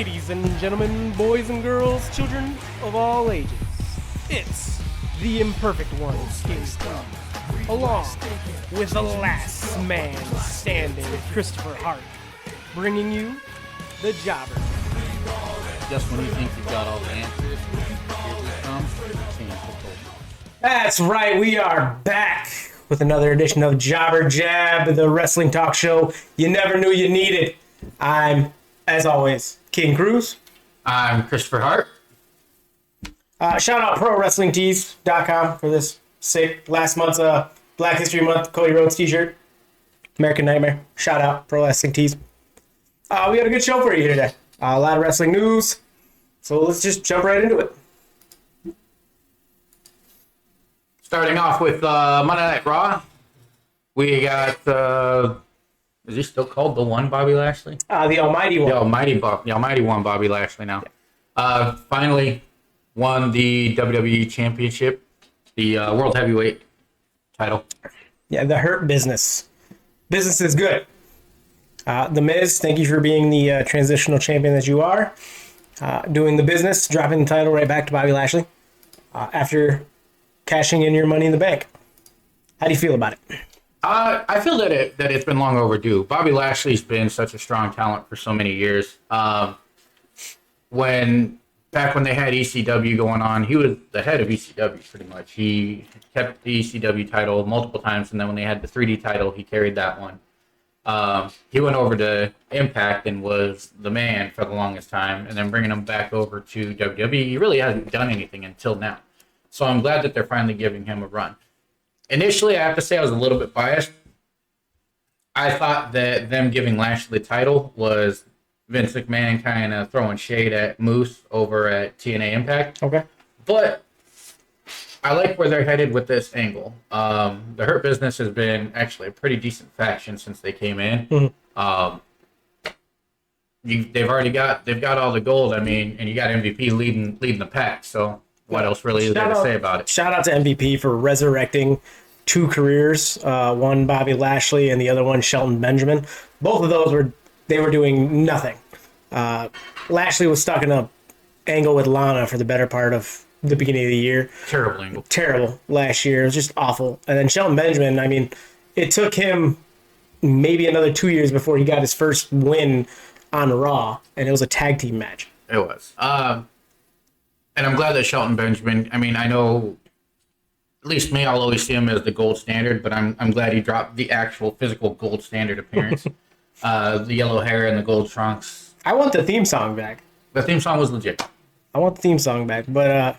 Ladies and gentlemen, boys and girls, children of all ages, it's the Imperfect Ones, King Scrum, along with the last man standing, Christopher Hart, bringing you the Jobber. Just when you think you've got all the answers, here we come, change the culture. That's right, we are back with another edition of Jobber Jab, the wrestling talk show you never knew you needed. I'm, as always, King Cruz. I'm Christopher Hart. Shout out ProWrestlingTees.com for this sick last month's Black History Month Cody Rhodes t-shirt. American Nightmare. Shout out Pro Wrestling Tees. We got a good show for you today. A lot of wrestling news. So let's just jump right into it. Starting off with Monday Night Raw, we got, is he still called the One Bobby Lashley? The Almighty One. The Almighty One Bobby Lashley now. Finally won the WWE Championship, the World Heavyweight title. Yeah, the Hurt Business. Business is good. The Miz, thank you for being the transitional champion that you are. Doing the business, dropping the title right back to Bobby Lashley after cashing in your Money in the Bank. How do you feel about it? I feel that it's been long overdue. Bobby Lashley's been such a strong talent for so many years. When they had ECW going on, he was the head of ECW pretty much. He kept the ECW title multiple times, and then when they had the 3D title, he carried that one. He went over to Impact and was the man for the longest time, and then bringing him back over to WWE, he really hasn't done anything until now. So I'm glad that they're finally giving him a run. Initially, I have to say I was a little bit biased. I thought that them giving Lashley the title was Vince McMahon kind of throwing shade at Moose over at TNA Impact. Okay. But I like where they're headed with this angle. The Hurt Business has been actually a pretty decent faction since they came in. Mm-hmm. They've got all the gold. I mean, and you got MVP leading the pack. So what else really is there to say about it? Shout out to MVP for resurrecting two careers. One Bobby Lashley and the other one Shelton Benjamin. Both of those were doing nothing. Lashley was stuck in a angle with Lana for the better part of the beginning of the year. Terrible angle. Terrible last year. It was just awful. And then Shelton Benjamin, I mean, it took him maybe another 2 years before he got his first win on Raw, and it was a tag team match. It was. And I'm glad that Shelton Benjamin, I mean, I know, at least me, I'll always see him as the gold standard, but I'm glad he dropped the actual physical gold standard appearance. The yellow hair and the gold trunks. I want the theme song back. The theme song was legit. I want the theme song back, but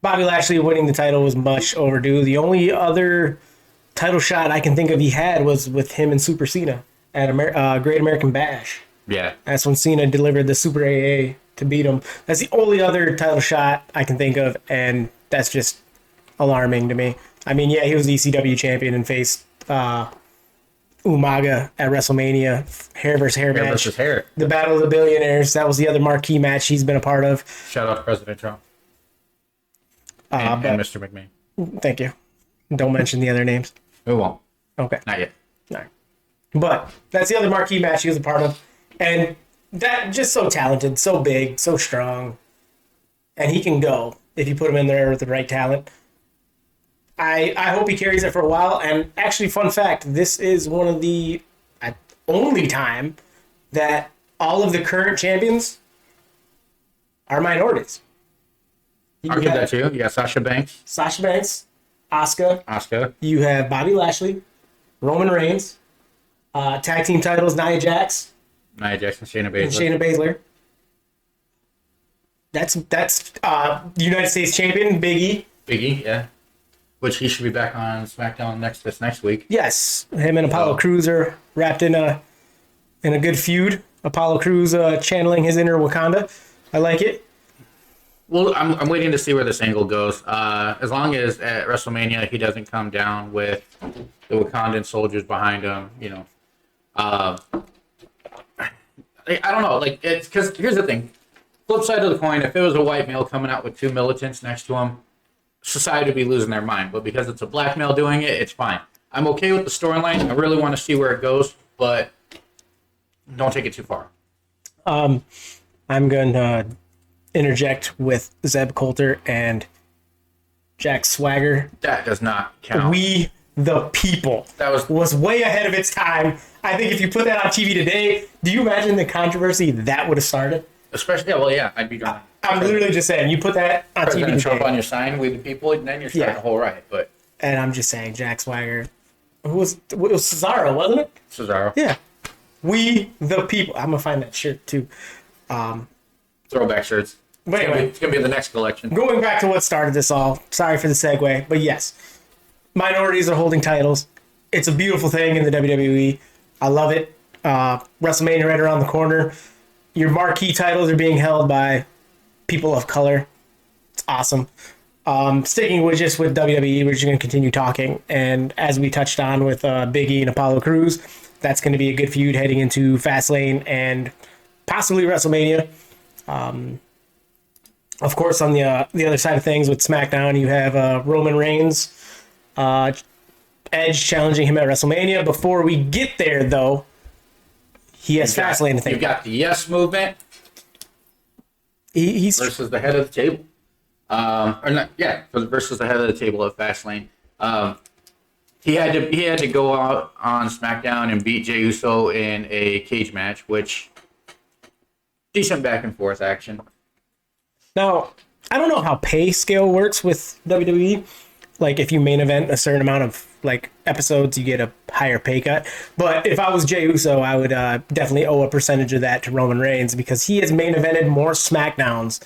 Bobby Lashley winning the title was much overdue. The only other title shot I can think of he had was with him and Super Cena at Great American Bash. Yeah. That's when Cena delivered the Super AA to beat him. That's the only other title shot I can think of, and that's just alarming to me. I mean, yeah, he was the ECW champion and faced Umaga at WrestleMania, hair versus hair match. Versus hair. The Battle of the Billionaires, that was the other marquee match he's been a part of. Shout out to President Trump. And Mr. McMahon. Thank you. Don't mention the other names. We won't. Okay. Not yet. No. But that's the other marquee match he was a part of. And that just so talented, so big, so strong. And he can go if you put him in there with the right talent. I hope he carries it for a while. And actually, fun fact, this is one of the only time that all of the current champions are minorities. I'll give that to you. You got Sasha Banks. Asuka. You have Bobby Lashley, Roman Reigns, tag team titles, Nia Jax, Shayna Baszler. And Shayna Baszler. That's United States champion, Big E. Big E, yeah. Which he should be back on SmackDown this next week. Yes, him and Apollo Crews are wrapped in a good feud. Apollo Crews channeling his inner Wakanda. I like it. Well, I'm waiting to see where this angle goes. As long as at WrestleMania he doesn't come down with the Wakandan soldiers behind him, you know. I don't know. Like, it's because here's the thing. Flip side of the coin, if it was a white male coming out with two militants next to him, society would be losing their mind. But because it's a black male doing it, it's fine. I'm okay with the storyline. I really want to see where it goes, but don't take it too far. I'm going to interject with Zeb Coulter and Jack Swagger. That does not count. We the People was way ahead of its time. I think if you put that on TV today, do you imagine the controversy that would have started? Especially, I'd be done. I'm literally just saying, you put that on TV today. Trump on your sign, We the People, and then you're starting a whole riot. But and I'm just saying, Jack Swagger, it was Cesaro, wasn't it? Cesaro. Yeah. We the People. I'm gonna find that shirt too. Throwback shirts. But anyway, it's gonna be the next collection. Going back to what started this all. Sorry for the segue, but yes, minorities are holding titles. It's a beautiful thing in the WWE. I love it. WrestleMania right around the corner. Your marquee titles are being held by people of color. It's awesome. Sticking with WWE, we're just going to continue talking. And as we touched on with Big E and Apollo Crews, that's going to be a good feud heading into Fastlane and possibly WrestleMania. Of course, on the other side of things with SmackDown, you have Roman Reigns, Edge challenging him at WrestleMania. Before we get there, though, he has Fastlane to think. You've got the Yes Movement. He's versus the head of the table. Versus the head of the table at Fastlane. He had to go out on SmackDown and beat Jey Uso in a cage match, which decent back and forth action. Now, I don't know how pay scale works with WWE. Like, if you main event a certain amount of episodes, you get a higher pay cut. But if I was Jey Uso, I would definitely owe a percentage of that to Roman Reigns because he has main evented more SmackDowns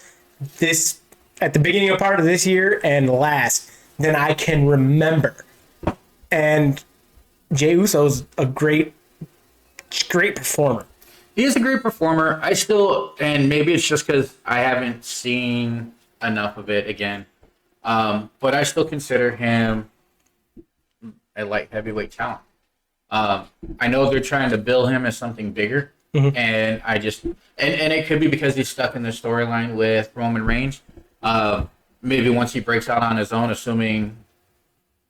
at the beginning of part of this year and last than I can remember. And Jey Uso's a great performer. He is a great performer. And maybe it's just because I haven't seen enough of it again. But I still consider him a light heavyweight talent. I know they're trying to bill him as something bigger. Mm-hmm. And and it could be because he's stuck in the storyline with Roman Reigns. Maybe once he breaks out on his own, assuming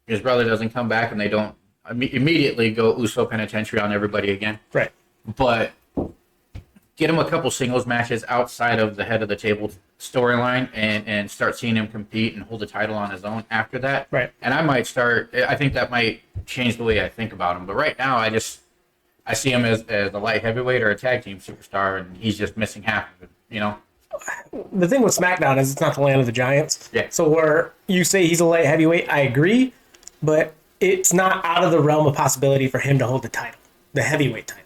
his brother doesn't come back and they don't immediately go Uso penitentiary on everybody again. Right. But get him a couple singles matches outside of the head of the table storyline and start seeing him compete and hold the title on his own after that. Right. And I think that might change the way I think about him. But right now, I see him as a light heavyweight or a tag team superstar, and he's just missing half of it, The thing with SmackDown is it's not the land of the giants. Yeah. So where you say he's a light heavyweight, I agree, but it's not out of the realm of possibility for him to hold the title, the heavyweight title.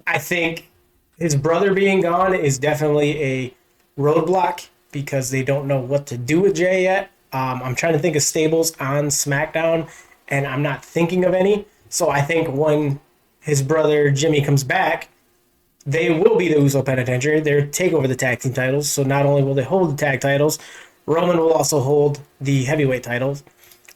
I think his brother being gone is definitely a roadblock because they don't know what to do with Jey yet. I'm trying to think of stables on SmackDown, and I'm not thinking of any. So I think when his brother Jimmy comes back, they will be the Uso Penitentiary. They'll take over the tag team titles. So not only will they hold the tag titles, Roman will also hold the heavyweight titles.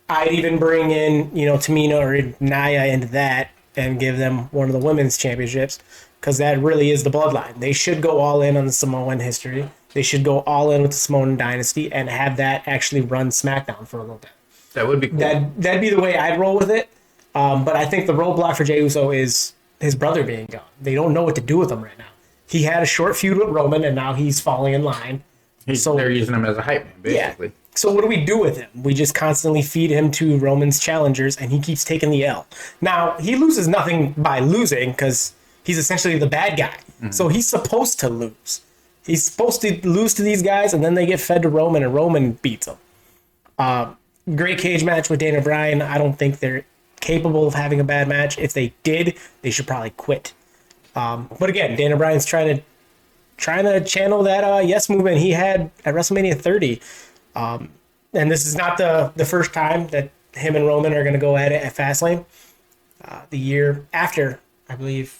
I'd even bring in, Tamina or Nia into that and give them one of the women's championships because that really is the bloodline. They should go all in on the Samoan history. They should go all in with the Samoan dynasty and have that actually run SmackDown for a little bit. That would be cool. That'd be the way I'd roll with it. But I think the roadblock for Jey Uso is his brother being gone. They don't know what to do with him right now. He had a short feud with Roman, and now he's falling in line. They're using him as a hype man, basically. Yeah. So what do we do with him? We just constantly feed him to Roman's challengers, and he keeps taking the L. Now, he loses nothing by losing because he's essentially the bad guy. Mm-hmm. So he's supposed to lose. He's supposed to lose to these guys, and then they get fed to Roman, and Roman beats them. Great cage match with Dana Bryan. I don't think they're capable of having a bad match. If they did, they should probably quit. But again, Dana Bryan's trying to channel that yes movement he had at WrestleMania 30. And this is not the first time that him and Roman are going to go at it at Fastlane. The year after, I believe,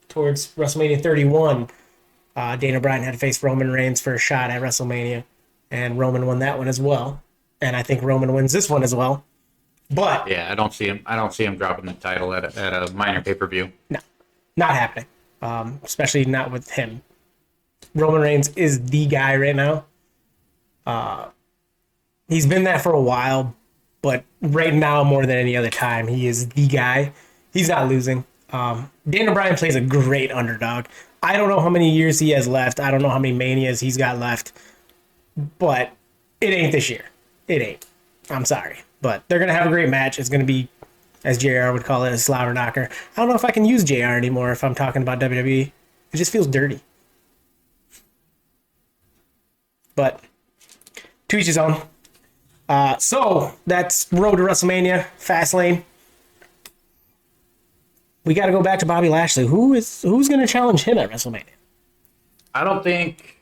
towards WrestleMania 31, Dana Bryan had to face Roman Reigns for a shot at WrestleMania, and Roman won that one as well. And I think Roman wins this one as well. But yeah, I don't see him dropping the title at a minor pay-per-view. No, not happening. Especially not with him. Roman Reigns is the guy right now. He's been that for a while, but right now more than any other time, he is the guy. He's not losing. Dana Bryan plays a great underdog. I don't know how many years he has left. I don't know how many manias he's got left. But it ain't this year. It ain't. I'm sorry. But they're going to have a great match. It's going to be, as JR would call it, a slobber knocker. I don't know if I can use JR anymore if I'm talking about WWE. It just feels dirty. But to each his own. So that's Road to WrestleMania, Fastlane. We got to go back to Bobby Lashley. Who's going to challenge him at WrestleMania? I don't think.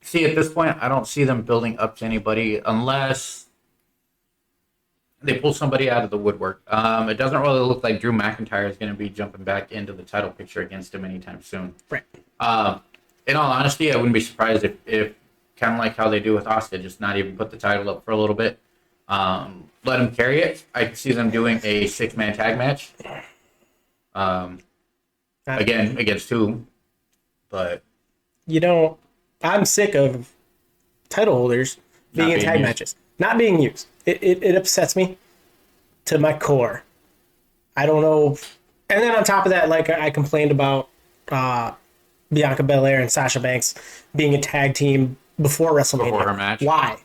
See, at this point, I don't see them building up to anybody unless they pull somebody out of the woodwork. It doesn't really look like Drew McIntyre is going to be jumping back into the title picture against him anytime soon. Right. In all honesty, I wouldn't be surprised if kind of like how they do with Asuka, just not even put the title up for a little bit. Let him carry it. I could see them doing a 6-man tag match. Again, against who? But I'm sick of title holders being in tag matches, not being used. It upsets me to my core. I don't know. And then on top of that, like I complained about Bianca Belair and Sasha Banks being a tag team before WrestleMania. Before her match. Why?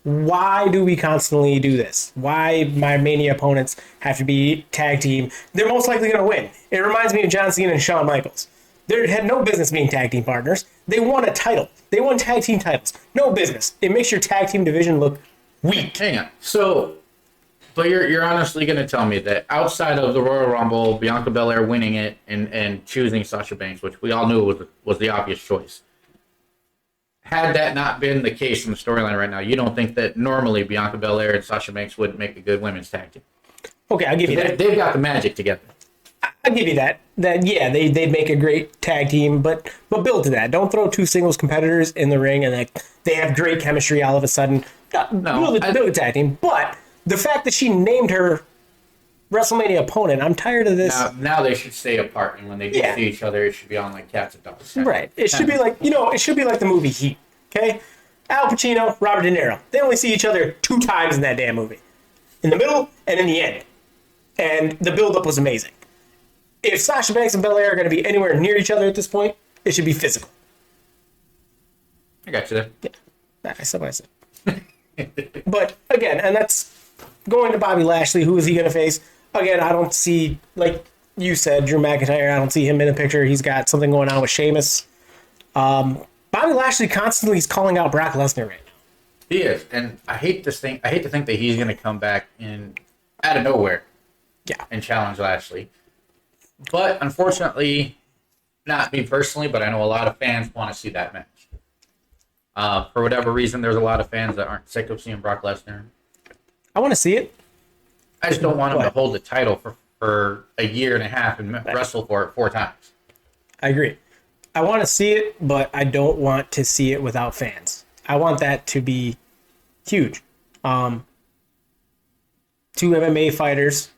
Why do we constantly do this? Why my Mania opponents have to be tag team? They're most likely going to win. It reminds me of John Cena and Shawn Michaels. They had no business being tag team partners. They won a title. They won tag team titles. No business. It makes your tag team division look weak. Hang on. So, but you're honestly going to tell me that outside of the Royal Rumble, Bianca Belair winning it and choosing Sasha Banks, which we all knew was the obvious choice, had that not been the case in the storyline right now, you don't think that normally Bianca Belair and Sasha Banks would make a good women's tag team? Okay, I'll give you that. They've got the magic together. I'll give you that. Yeah, they'd make a great tag team, but build to that. Don't throw two singles competitors in the ring and they have great chemistry all of a sudden. Build a tag team. But the fact that she named her WrestleMania opponent, I'm tired of this. Now they should stay apart, and when they do see each other, it should be on like cats and dogs. Right. It should be like the movie Heat. Okay, Al Pacino, Robert De Niro. They only see each other 2 times in that damn movie, in the middle and in the end, and the build-up was amazing. If Sasha Banks and Belair are going to be anywhere near each other at this point, it should be physical. I got you there. Yeah, I said what I said. But again, and that's going to Bobby Lashley. Who is he going to face? Again, I don't see, like you said, Drew McIntyre. I don't see him in the picture. He's got something going on with Sheamus. Bobby Lashley constantly is calling out Brock Lesnar right now. He is, and I hate to think that he's going to come back in out of nowhere, and challenge Lashley. But unfortunately, not me personally, but I know a lot of fans want to see that match. For whatever reason, there's a lot of fans that aren't sick of seeing Brock Lesnar. I want to see it. I just don't want him to hold the title for a year and a half and wrestle for it 4 times. I agree. I want to see it, but I don't want to see it without fans. I want that to be huge. 2 MMA fighters,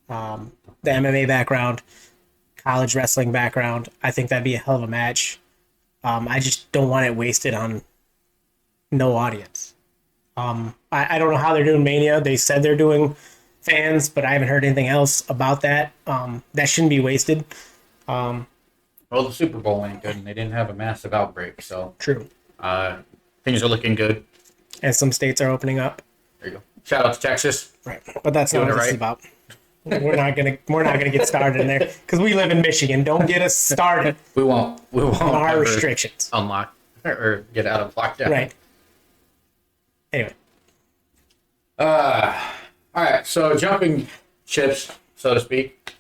the MMA background, college wrestling background. I think that'd be a hell of a match. I just don't want it wasted on no audience. I don't know how they're doing Mania. They said they're doing fans, but I haven't heard anything else about that. That shouldn't be wasted. Well, the Super Bowl ain't good, and they didn't have a massive outbreak, so True. Things are looking good. And some states are opening up. There you go. Shout out to Texas. Right, but that's not what this is about. We're not gonna get started in there because we live in Michigan. Don't get us started. We won't on our restrictions. Unlock or get out of lockdown. Right. Anyway. All right. So jumping ships, so to speak.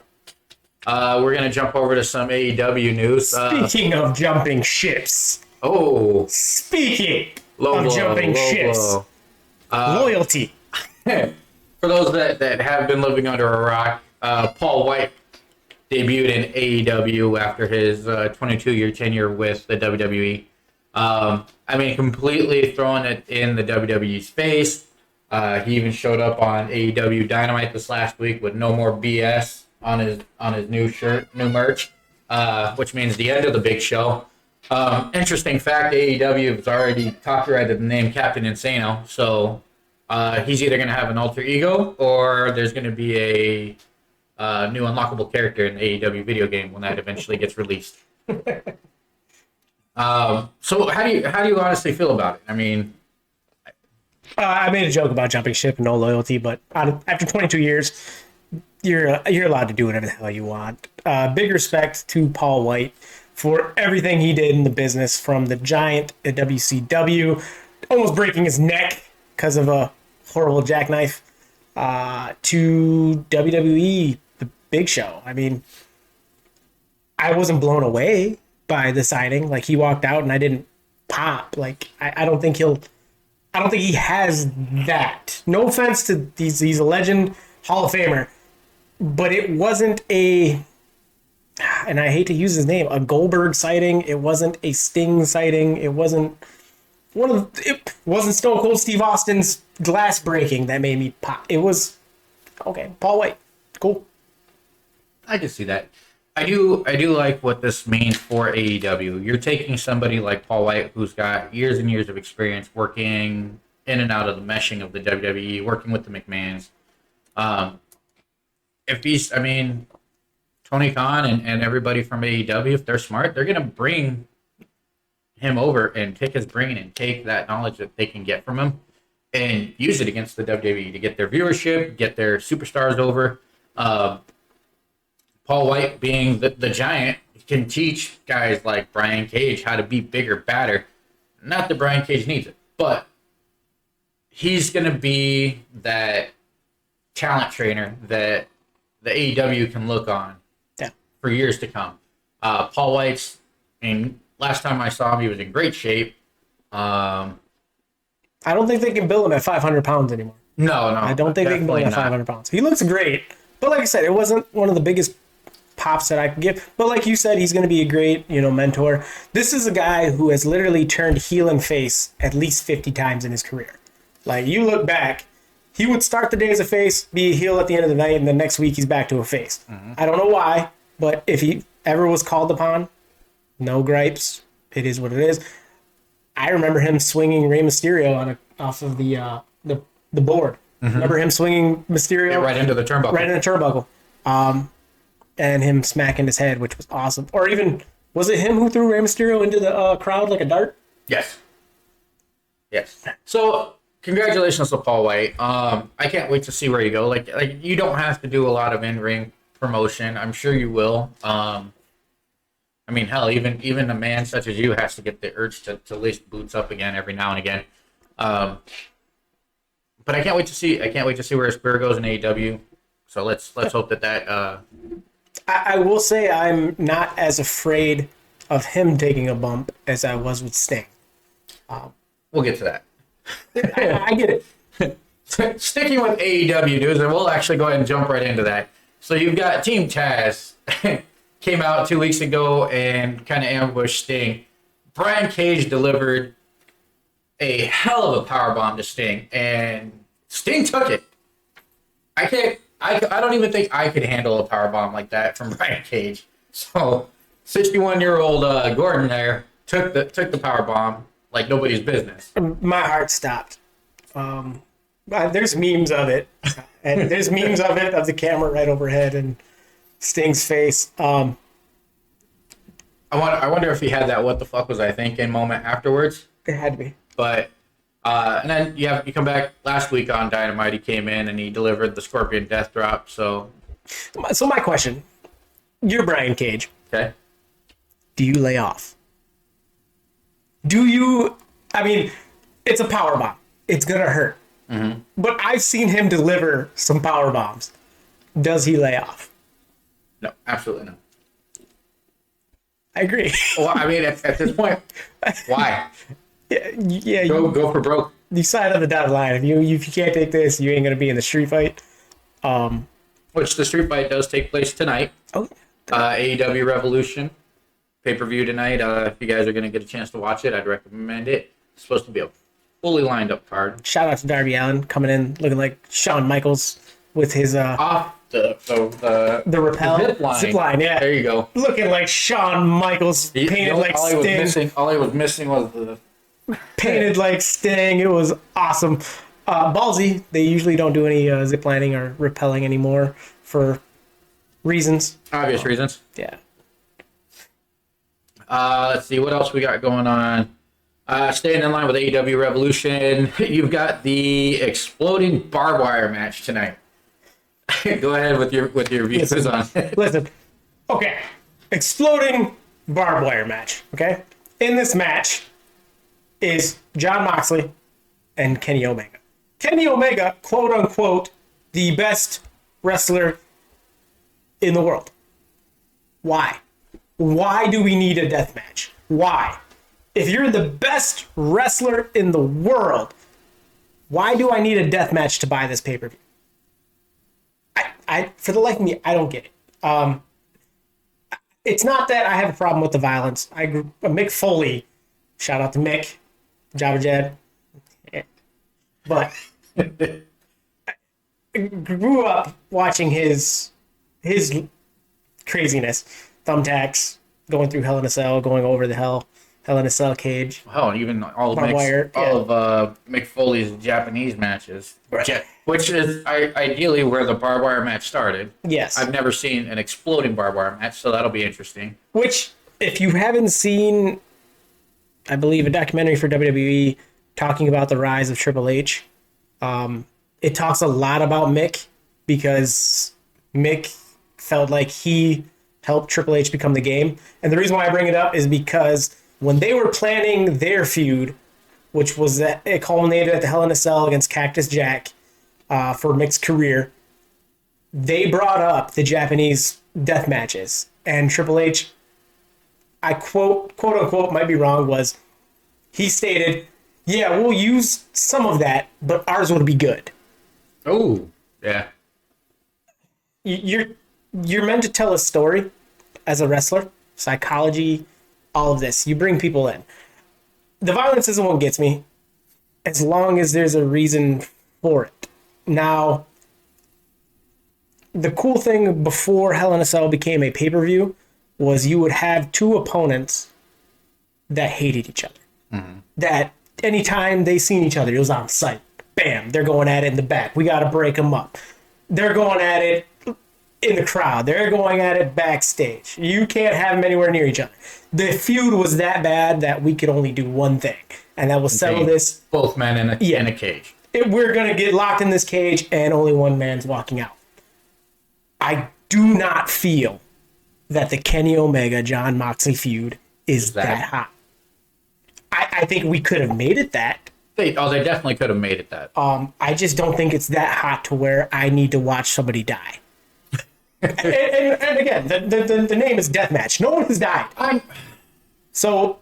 We're gonna jump over to some AEW news. Speaking of jumping ships. Oh. Speaking of jumping ships. Loyalty. For those that have been living under a rock, Paul White debuted in AEW after his 22-year tenure with the WWE. Completely throwing it in the WWE's face. He even showed up on AEW Dynamite this last week with "No More BS" on his new shirt, new merch, which means the end of the big show. Interesting fact: AEW has already copyrighted the name Captain Insano, so he's either going to have an alter ego or there's going to be a new unlockable character in the AEW video game when that eventually gets released. So how do you honestly feel about it? I mean, I made a joke about jumping ship and no loyalty, but after 22 years, you're allowed to do whatever the hell you want. Big respect to Paul White for everything he did in the business, from the Giant at WCW, almost breaking his neck because of a horrible jackknife, to WWE, the Big Show. I mean, I wasn't blown away by the signing. Like, he walked out and I didn't pop. Like, I don't think he has that. No offense to he's a legend, Hall of Famer, but it wasn't a, and I hate to use his name, a Goldberg sighting. It wasn't a Sting sighting. It wasn't it wasn't Stone Cold Steve Austin's glass breaking that made me pop. It was okay. Paul White, cool. I can see that. I do like what this means for AEW. You're taking somebody like Paul White, who's got years and years of experience working in and out of the meshing of the WWE, working with the McMahons. Tony Khan and everybody from AEW, if they're smart, they're going to bring him over and take his brain and take that knowledge that they can get from him and use it against the WWE to get their viewership, get their superstars over. Paul White, being the Giant, can teach guys like Brian Cage how to be bigger, badder. Not that Brian Cage needs it, but he's going to be that talent trainer that the AEW can look on for years to come. Paul White's, last time I saw him, he was in great shape. I don't think they can bill him at 500 pounds anymore. No. I don't think they can bill him at 500 pounds. He looks great, but like I said, it wasn't one of the biggest pops that I could give. But like you said, he's going to be a great, mentor. This is a guy who has literally turned heel and face at least 50 times in his career. Like, you look back, he would start the day as a face, be a heel at the end of the night, and then next week he's back to a face. Mm-hmm. I don't know why, but if he ever was called upon, no gripes. It is what it is. I remember him swinging Rey Mysterio off of the board. Mm-hmm. Remember him swinging Mysterio right into the turnbuckle. Right in the turnbuckle. And him smacking his head, which was awesome. Or even, was it him who threw Rey Mysterio into the crowd like a dart? Yes. So, congratulations to Paul White. I can't wait to see where you go. Like you don't have to do a lot of in-ring promotion. I'm sure you will. Hell, even a man such as you has to get the urge to lift boots up again every now and again. But I can't wait to see where his career goes in AEW. So let's hope that. I will say I'm not as afraid of him taking a bump as I was with Sting. We'll get to that. I get it. Sticking with AEW news, and we'll actually go ahead and jump right into that. So you've got Team Taz came out 2 weeks ago and kind of ambushed Sting. Brian Cage delivered a hell of a powerbomb to Sting, and Sting took it. I don't even think I could handle a powerbomb like that from Brian Cage. So 61-year-old Gordon there took the powerbomb like nobody's business. My heart stopped. There's memes of it, and there's memes of it of the camera right overhead and Sting's face. I wonder if he had that "what the fuck was I thinking" moment afterwards. It had to be. But and then you come back last week on Dynamite. He came in and he delivered the Scorpion Death Drop. So my question: you're Brian Cage. Okay. Do you lay off? Do you? I mean, it's a power bomb. It's gonna hurt. Mm-hmm. But I've seen him deliver some power bombs. Does he lay off? No, absolutely not. I agree. Well, I mean, at this point, why? Yeah. Go for broke. You side on the dotted line. If you can't take this, you ain't gonna be in the street fight. Which the street fight does take place tonight. Oh. AEW Revolution pay-per-view tonight. If you guys are gonna get a chance to watch it, I'd recommend it. It's supposed to be a fully lined up card. Shout out to Darby Allin coming in looking like Shawn Michaels with his off the rappel zip line. Yeah, there you go. Looking like Shawn Michaels, painted like Sting. All he was missing was the painted like Sting. It was awesome. Ballsy. They usually don't do any zip lining or rappelling anymore for reasons. Obvious reasons. Yeah. Let's see what else we got going on. Staying in line with AEW Revolution, you've got the exploding barbed wire match tonight. Go ahead with your views on it. Listen, okay, exploding barbed wire match. Okay, in this match is Jon Moxley and Kenny Omega. Kenny Omega, quote unquote, the best wrestler in the world. Why? Why do we need a death match? Why? If you're the best wrestler in the world, why do I need a death match to buy this pay-per-view? I for the life of me, I don't get it. It's not that I have a problem with the violence. Mick Foley, shout out to Mick, Jabba Jed. Yeah. But I grew up watching his craziness, thumbtacks, going through Hell in a Cell, going over the Hell in a Cell cage. Hell, even all of Mick Foley's Japanese matches, Right. which is ideally where the barbed wire match started. Yes. I've never seen an exploding barbed wire match, so that'll be interesting. Which, if you haven't seen, I believe, a documentary for WWE talking about the rise of Triple H, it talks a lot about Mick because Mick felt like he helped Triple H become the game. And the reason why I bring it up is because when they were planning their feud, which was that it culminated at the Hell in a Cell against Cactus Jack for Mick's career, they brought up the Japanese death matches. And Triple H, I quote unquote, might be wrong, was he stated, "Yeah, we'll use some of that, but ours would be good." Oh, yeah. You're meant to tell a story as a wrestler, psychology, all of this. You bring people in. The violence isn't what gets me, as long as there's a reason for it. Now, the cool thing before Hell in a Cell became a pay-per-view was you would have two opponents that hated each other. Mm-hmm. That anytime they seen each other, it was on sight. Bam, they're going at it in the back. We got to break them up. They're going at it in the crowd. They're going at it backstage. You can't have them anywhere near each other. The feud was that bad that we could only do one thing, and that was settle this. Both men in a cage. We're going to get locked in this cage, and only one man's walking out. I do not feel that the Kenny Omega Jon Moxley feud is that hot. I think we could have made it that. They definitely could have made it that. I just don't think it's that hot to where I need to watch somebody die. and again, the name is Deathmatch. No one has died. So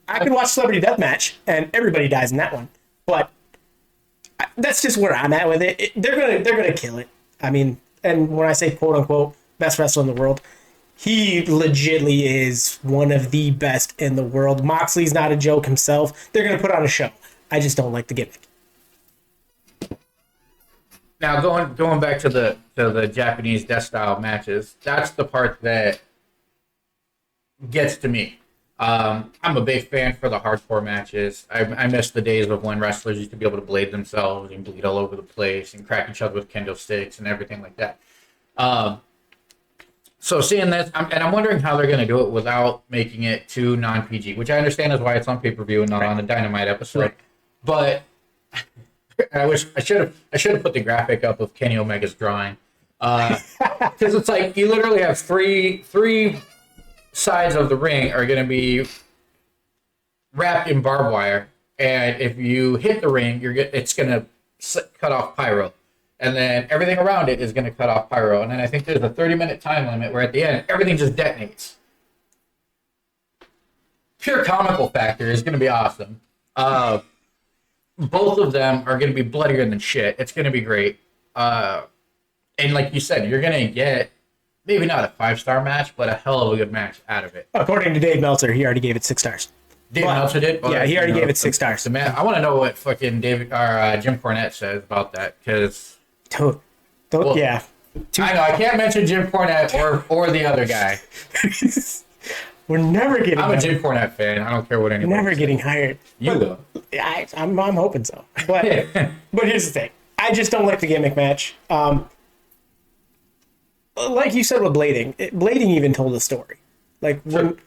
I can watch Celebrity Deathmatch, and everybody dies in that one. But that's just where I'm at with it. They're gonna kill it. I mean, and when I say quote unquote best wrestler in the world, he legitimately is one of the best in the world. Moxley's not a joke himself. They're gonna put on a show. I just don't like the gimmick. Now going back to the Japanese death style matches, that's the part that gets to me. I'm a big fan for the hardcore matches. I miss the days of when wrestlers used to be able to blade themselves and bleed all over the place and crack each other with kendo sticks and everything like that. So seeing this, I'm wondering how they're going to do it without making it too non-PG, which I understand is why it's on pay-per-view and not on a Dynamite episode. Right. But I should have put the graphic up of Kenny Omega's drawing, because it's like you literally have three sides of the ring are going to be wrapped in barbed wire, and if you hit the ring, it's going to cut off pyro, and then everything around it is going to cut off pyro, and then I think there's a 30-minute time limit where at the end everything just detonates. Pure comical factor is going to be awesome. Both of them are going to be bloodier than shit. It's going to be great. And like you said, you're going to get maybe not a 5-star match, but a hell of a good match out of it. According to Dave Meltzer, he already gave it 6 stars. Dave Meltzer did? Yeah, he already gave it 6 stars. So man, I want to know what fucking Jim Cornette says about that, because... Yeah. I know, I can't mention Jim Cornette or the other guy. We're never getting I'm a Jim Cornette fan. I don't care what anyone Never getting hired. You will. I'm hoping so. But here's the thing. I just don't like the gimmick match. Like you said with blading, blading even told a story. Like when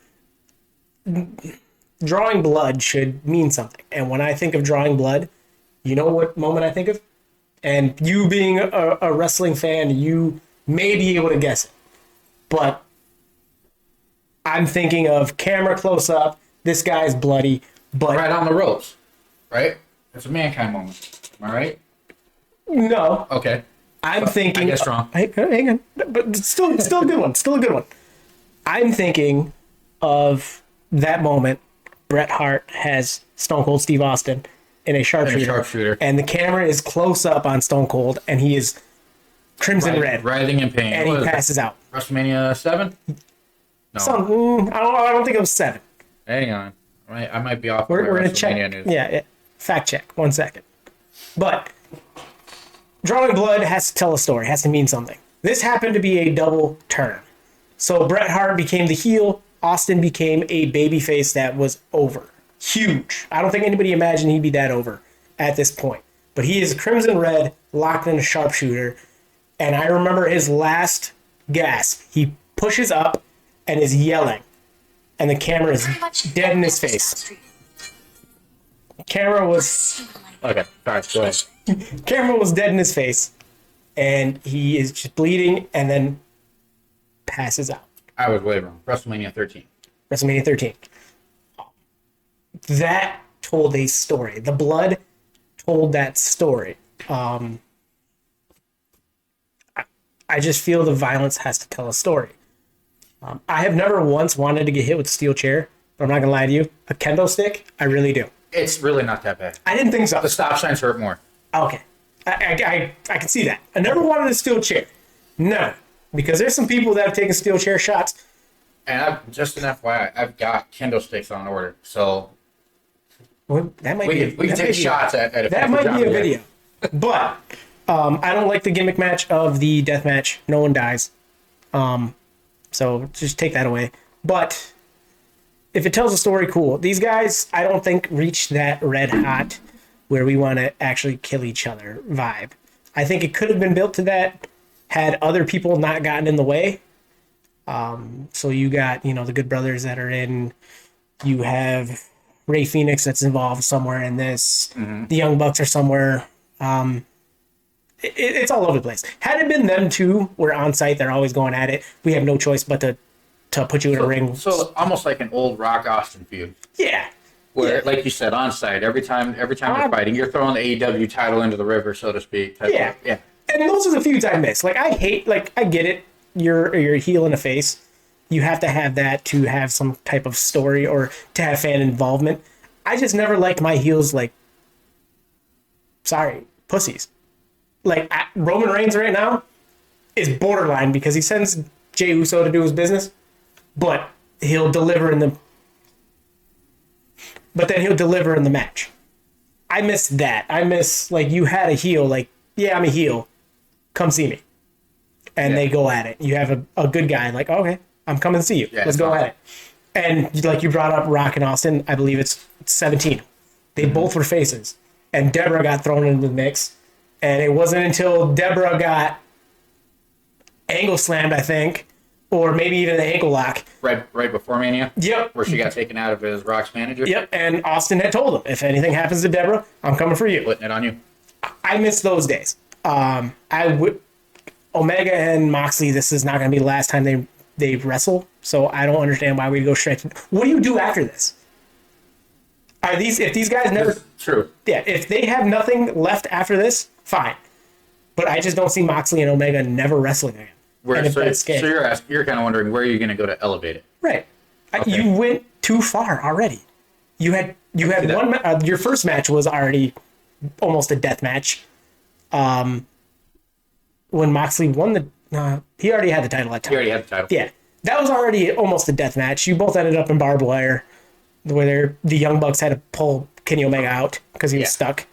drawing blood should mean something. And when I think of drawing blood, you know what moment I think of? And you being a wrestling fan, you may be able to guess it. But I'm thinking of camera close up, this guy's bloody, but... Right on the ropes, right? It's a Mankind moment. Am I right? No. Okay. I'm thinking... I guess wrong. Hang on. But it's still a good one. Still a good one. I'm thinking of that moment Bret Hart has Stone Cold Steve Austin in a sharpshooter. And the camera is close up on Stone Cold, and he is crimson red. Writhing in pain. And he passes out. WrestleMania 7? No. I don't think it was 7. Hang on. I might be off. We're going to check. News. Yeah, fact check. 1 second. But drawing blood has to tell a story, has to mean something. This happened to be a double turn. So Bret Hart became the heel. Austin became a babyface that was over. Huge. I don't think anybody imagined he'd be that over at this point. But he is crimson red, locked in a sharpshooter. And I remember his last gasp. He pushes up and is yelling. And the camera is dead in his face. Camera was... Okay, all right, go ahead. Camera was dead in his face. And he is just bleeding and then passes out. I was way wrong. WrestleMania 13. WrestleMania 13. That told a story. The blood told that story. I just feel the violence has to tell a story. I have never once wanted to get hit with a steel chair, but I'm not going to lie to you. A kendo stick, I really do. It's really not that bad. I didn't think so. The stop signs hurt more. Okay. I can see that. I never wanted a steel chair. No. Because there's some people that have taken steel chair shots. And just an FYI, I've got kendo sticks on order, so Well, that might we can take shots at a that might be a video. But I don't like the gimmick match of the death match. No one dies. So just take that away. But if it tells a story, cool. These guys, I don't think, reach that red hot where we want to actually kill each other vibe. I think it could have been built to that had other people not gotten in the way. So you got, the Good Brothers that are in. You have Ray Phoenix that's involved somewhere in this. Mm-hmm. The Young Bucks are somewhere. It's all over the place. Had it been them two, we're on site, they're always going at it. We have no choice but to put you in a ring. So almost like an old Rock Austin feud. Yeah. Where, like you said, on site, every time you're fighting, you're throwing the AEW title into the river, so to speak. Yeah. And those are the feuds I miss. I get it. You're a heel in the face. You have to have that to have some type of story or to have fan involvement. I just never liked my heels pussies. Roman Reigns right now is borderline because he sends Jey Uso to do his business, but he'll deliver in the match. I miss that. I miss you had a heel, yeah, I'm a heel. Come see me. And they go at it. You have a good guy, okay, I'm coming to see you. Let's go at it. And you brought up Rock and Austin, I believe it's 17. They both were faces. And Deborah got thrown into the mix. And it wasn't until Deborah got angle slammed, I think, or maybe even the ankle lock. Right before Mania? Yep. Where she got taken out of his Rock's manager? Yep. And Austin had told him, if anything happens to Deborah, I'm coming for you. Putting it on you. I miss those days. Omega and Moxley, this is not going to be the last time they wrestle, so I don't understand why we go straight to... What do you do after this? If these guys never... True. Yeah, if they have nothing left after this, fine. But I just don't see Moxley and Omega never wrestling again. So you're kind of wondering where you're going to go to elevate it. Right. Okay. You went too far already. You had one... your first match was already almost a death match. When Moxley won he already had the title that time. He already had the title. Yeah. That was already almost a death match. You both ended up in barbed wire, where the Young Bucks had to pull Kenny Omega out because he was stuck.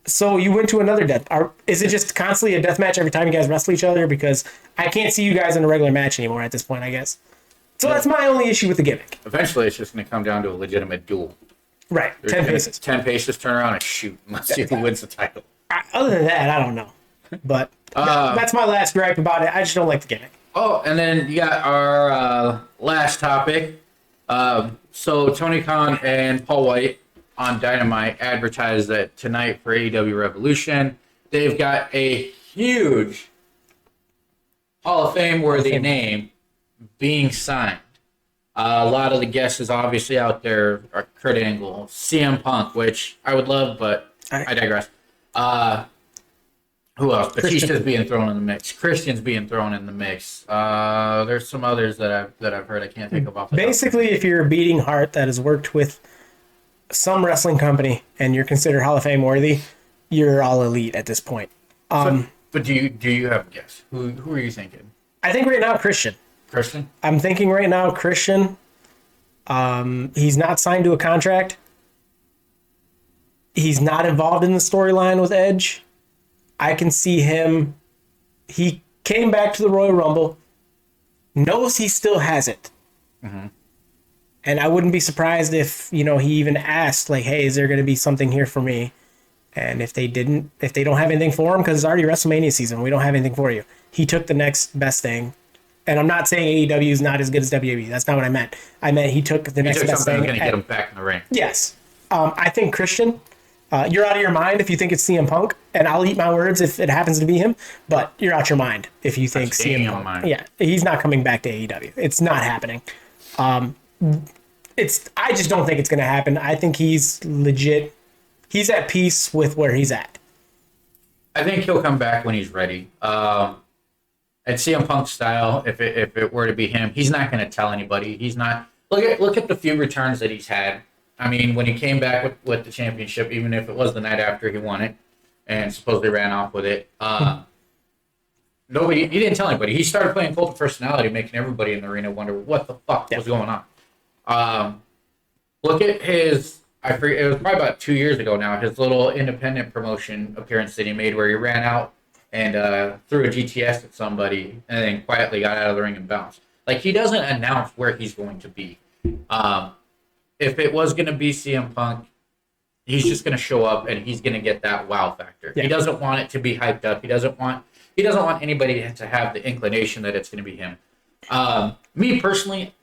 So you went to another death. Is it just constantly a death match every time you guys wrestle each other? Because I can't see you guys in a regular match anymore at this point, I guess. So that's my only issue with the gimmick. Eventually, it's just going to come down to a legitimate duel. Right. 10 paces. 10 paces, turn around and shoot. Let's see who wins the title. Other than that, I don't know. But that's my last gripe about it. I just don't like the gimmick. Oh, and then you got our last topic. So Tony Khan and Paul White on Dynamite advertised that tonight for AEW Revolution, they've got a huge Hall of Fame worthy name being signed. A lot of the guests is obviously out there are Kurt Angle, CM Punk, which I would love, but I digress. Who else? Batista's being thrown in the mix. Christian's being thrown in the mix. There's some others that I've heard. I can't think of off the top. Basically, if you're a beating heart that has worked with some wrestling company and you're considered Hall of Fame worthy, you're all elite at this point. But do you have a guess? Who are you thinking? I think right now Christian. Christian? I'm thinking right now Christian. He's not signed to a contract. He's not involved in the storyline with Edge. I can see him. He came back to the Royal Rumble, knows he still has it. Mm-hmm. And I wouldn't be surprised if, he even asked, like, hey, is there going to be something here for me? And if they don't have anything for him, because it's already WrestleMania season, we don't have anything for you. He took the next best thing. And I'm not saying AEW is not as good as WWE. That's not what I meant. I meant he took the next best thing. Going to get him back in the ring. Yes. I think Christian, you're out of your mind if you think it's CM Punk, and I'll eat my words if it happens to be him, but you're out your mind if you think CM Punk. Yeah, he's not coming back to AEW. It's not happening. I just don't think it's going to happen. I think he's legit. He's at peace with where he's at. I think he'll come back when he's ready. And CM Punk's style, if it were to be him, he's not going to tell anybody. He's not. Look at the few returns that he's had. I mean, when he came back with the championship, even if it was the night after he won it, and supposedly ran off with it, he didn't tell anybody. He started playing Cult of Personality, making everybody in the arena wonder what the fuck was going on. Look at his. I forget, it was probably about 2 years ago now, his little independent promotion appearance that he made where he ran out and threw a GTS at somebody and then quietly got out of the ring and bounced. Like, he doesn't announce where he's going to be. If it was going to be CM Punk, he's just going to show up and he's going to get that wow factor. Yeah. He doesn't want it to be hyped up. He doesn't want anybody to have the inclination that it's going to be him. Me personally,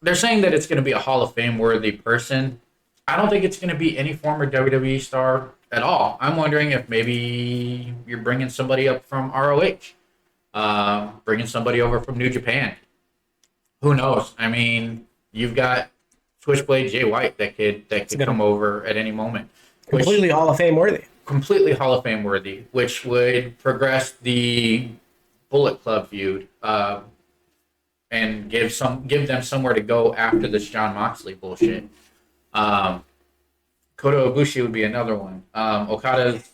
they're saying that it's going to be a Hall of Fame worthy person. I don't think it's going to be any former WWE star at all. I'm wondering if maybe you're bringing somebody up from ROH, bringing somebody over from New Japan. Who knows? I mean, you've got Switchblade Jay White that could come over at any moment. Completely Hall of Fame worthy. Completely Hall of Fame worthy, which would progress the Bullet Club feud and give them somewhere to go after this Jon Moxley bullshit. Kota Ibushi would be another one. Okada's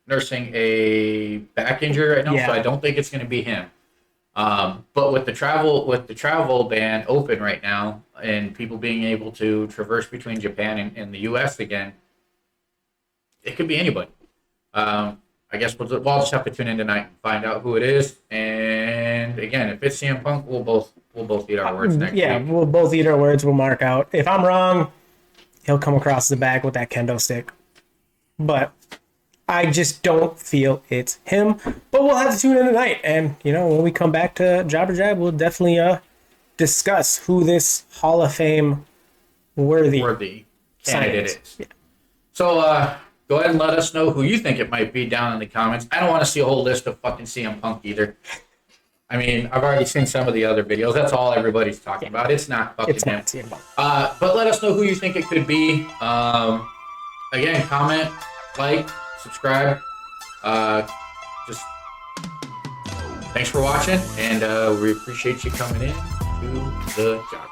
nursing a back injury right now, so I don't think it's going to be him. But with the travel ban open right now and people being able to traverse between Japan and the U.S. again, it could be anybody. I guess we'll just have to tune in tonight and find out who it is. And again, if it's CM Punk, we'll both eat our words next week. Yeah, we'll both eat our words. We'll mark out. If I'm wrong, he'll come across the back with that kendo stick. But I just don't feel it's him. But we'll have to tune in tonight. And, when we come back to Jobber Jab, we'll definitely discuss who this Hall of Fame worthy candidate is. Yeah. So, go ahead and let us know who you think it might be down in the comments. I don't want to see a whole list of fucking CM Punk either. I mean, I've already seen some of the other videos. That's all everybody's talking about. It's not fucking him. CM Punk. But let us know who you think it could be. Again, comment, like, subscribe. Just thanks for watching, and we appreciate you coming in to the Jobber.